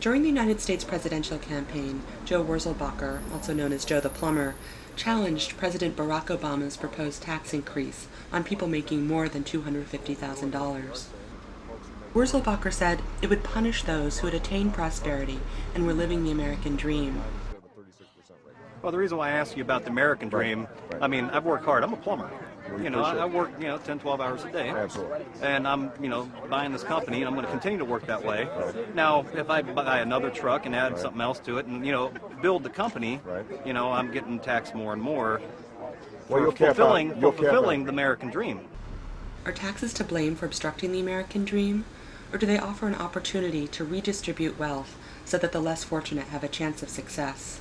During the United States presidential campaign, Joe Wurzelbacher, also known as Joe the Plumber, challenged President Barack Obama's proposed tax increase on people making more than $250,000. Wurzelbacher said it would punish those who had attained prosperity and were living the American dream. Well, the reason why I asked you about the American dream, I mean, I've worked hard. I'm a plumber. I work, 10, 12 hours a day. Absolutely. And I'm, buying this company, and I'm going to continue to work that way. Right. Now, if I buy another truck and add something else to it and, build the company, I'm getting taxed more and more for fulfilling the American dream. Are taxes to blame for obstructing the American dream? Or do they offer an opportunity to redistribute wealth so that the less fortunate have a chance of success?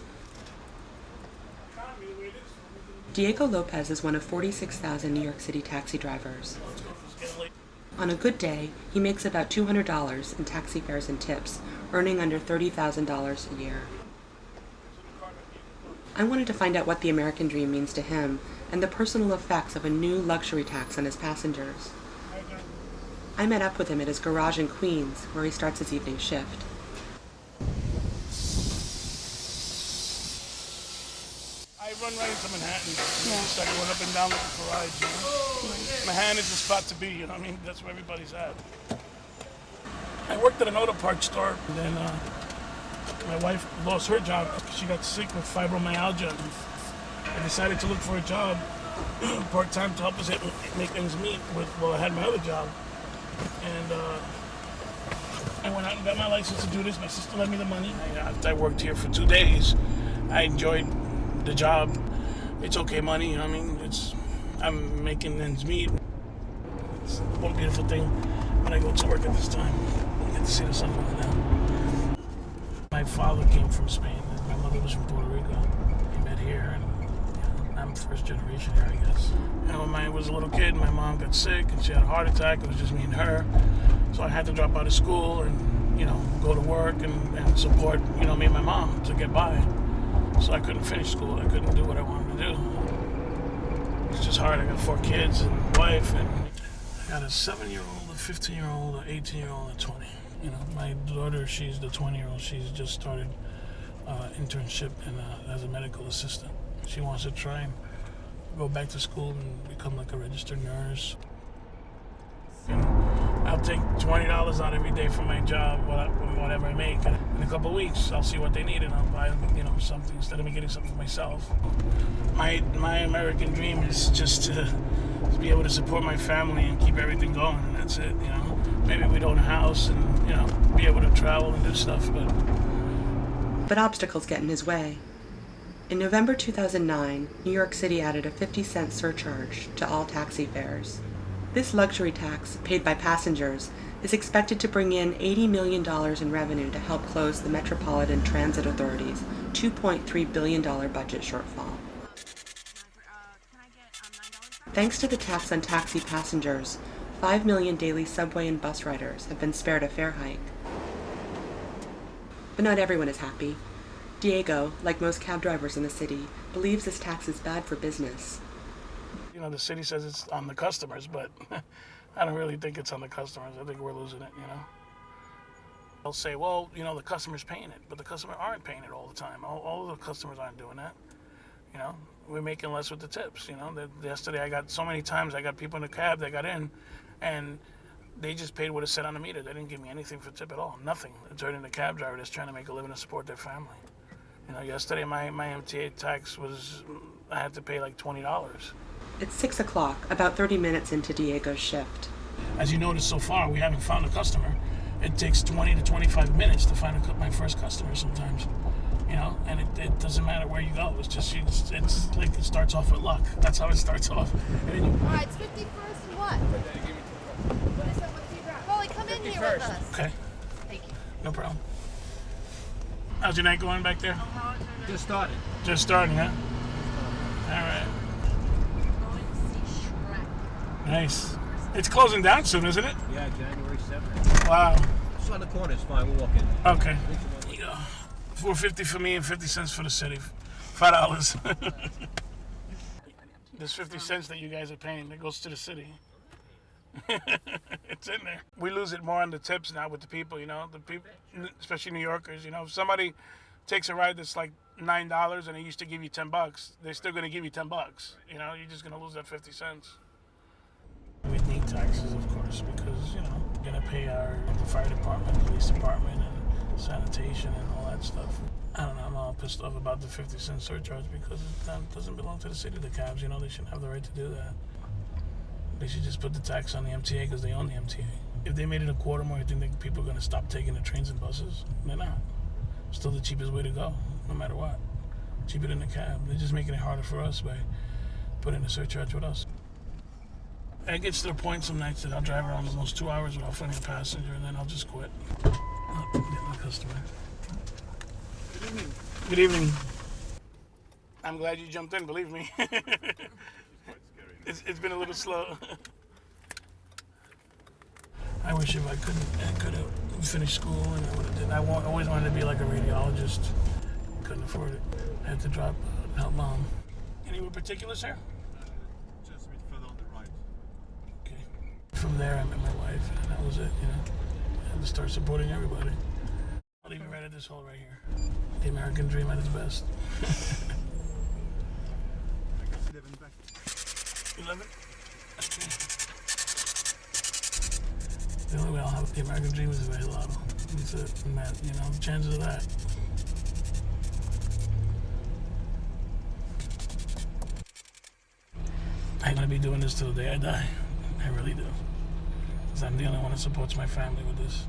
Talavera-lopez is one of 46,000 New York City taxi drivers. On a good day, he makes about $200 in taxi fares and tips, earning under $30,000 a year. I wanted to find out what the American dream means to him and the personal effects of a new luxury tax on his passengers. I met up with him at his garage in Queens, where he starts his evening shift. I run right into Manhattan. Just like going up and down looking for rides. Manhattan is the spot to be, That's where everybody's at. I worked at an auto parts store, and then my wife lost her job. She got sick with fibromyalgia. I decided to look for a job part-time to help us make ends meet while I had my other job. And I went out and got my license to do this. My sister lent me the money. After I worked here for 2 days, I enjoyed the job. It's okay money, I'm making ends meet. It's one beautiful thing when I go to work at this time. I get to see the sun going down. My father came from Spain. My mother was from Puerto Rico. We met here, and I'm first generation here, I guess. And when I was a little kid, my mom got sick and she had a heart attack. It was just me and her. So I had to drop out of school and, go to work and support, me and my mom to get by. So I couldn't finish school. I couldn't do what I wanted to do. It's just hard. I got 4 kids and a wife, and I got a 7-year-old, a 15-year-old, an 18-year-old, and a 20. My daughter, she's the 20-year-old. She's just started internship as a medical assistant. She wants to try and go back to school and become like a registered nurse. And I'll take $20 out every day from my job, whatever I make. And in a couple of weeks, I'll see what they need, and I'll buy them, something instead of me getting something for myself. My American dream is just to be able to support my family and keep everything going, and that's it. Maybe we'd own a house and be able to travel and do stuff, But obstacles get in his way. In November 2009, New York City added a 50-cent surcharge to all taxi fares. This luxury tax, paid by passengers, is expected to bring in $80 million in revenue to help close the Metropolitan Transit Authority's $2.3 billion budget shortfall. Thanks to the tax on taxi passengers, 5 million daily subway and bus riders have been spared a fare hike. But not everyone is happy. Diego, like most cab drivers in the city, believes this tax is bad for business. The city says it's on the customers, but I don't really think it's on the customers. I think we're losing it, They'll say, well, the customer's paying it, but the customer aren't paying it all the time. All the customers aren't doing that. We're making less with the tips. Yesterday I got so many times I got people in the cab that got in, and they just paid what it said on the meter. They didn't give me anything for tip at all, nothing. It's hurting the cab driver that's trying to make a living to support their family. Yesterday my MTA tax was, I had to pay like $20. It's 6 o'clock, about 30 minutes into Diego's shift. As you noticed so far, we haven't found a customer. It takes 20 to 25 minutes to find my first customer sometimes. And it doesn't matter where you go. It's just, it's like it starts off with luck. That's how it starts off. All right, it's 51st and what? What is that? What do you drive? Well, come in here with us. Okay. Thank you. No problem. How's your night going back there? Just started. Just starting, huh? All right. Nice. It's closing down soon, isn't it? Yeah, January 7th. Wow. It's on the corner. It's fine. We'll walk in. Okay. Yeah. $4.50 for me and 50 cents for the city. $5. There's 50 cents that you guys are paying that goes to the city. It's in there. We lose it more on the tips now with the people, the people, especially New Yorkers. If somebody takes a ride that's like $9 and they used to give you $10, they're still going to give you $10. You're just going to lose that 50 cents. We need taxes, of course, because, we're going to pay the fire department, police department, and sanitation and all that stuff. I don't know, I'm all pissed off about the 50-cent surcharge because it doesn't belong to the city, the cabs. They shouldn't have the right to do that. They should just put the tax on the MTA because they own the MTA. If they made it a quarter more, I think that people are going to stop taking the trains and buses. They're not. Still the cheapest way to go, no matter what. Cheaper than the cab. They're just making it harder for us by putting a surcharge with us. It gets to the point some nights that I'll drive around almost 2 hours without finding a passenger, and then I'll just quit. I'll get my customer. Good evening. Good evening. I'm glad you jumped in, believe me. It's been a little slow. I wish if I could have finished school and I would have did. I always wanted to be like a radiologist. Couldn't afford it. I had to drop out, help mom. Any particulars, sir? Just a bit further on the right. Okay. From there, I met my wife, and that was it. I had to start supporting everybody. I'll leave you right at this hole right here. The American dream at its best. 11 back. 11? Okay. The only way I'll have the American dream is if I hit lotto. That's it. And that, the chances of that. I'm going to be doing this till the day I die. I really do. Because I'm the only one that supports my family with this.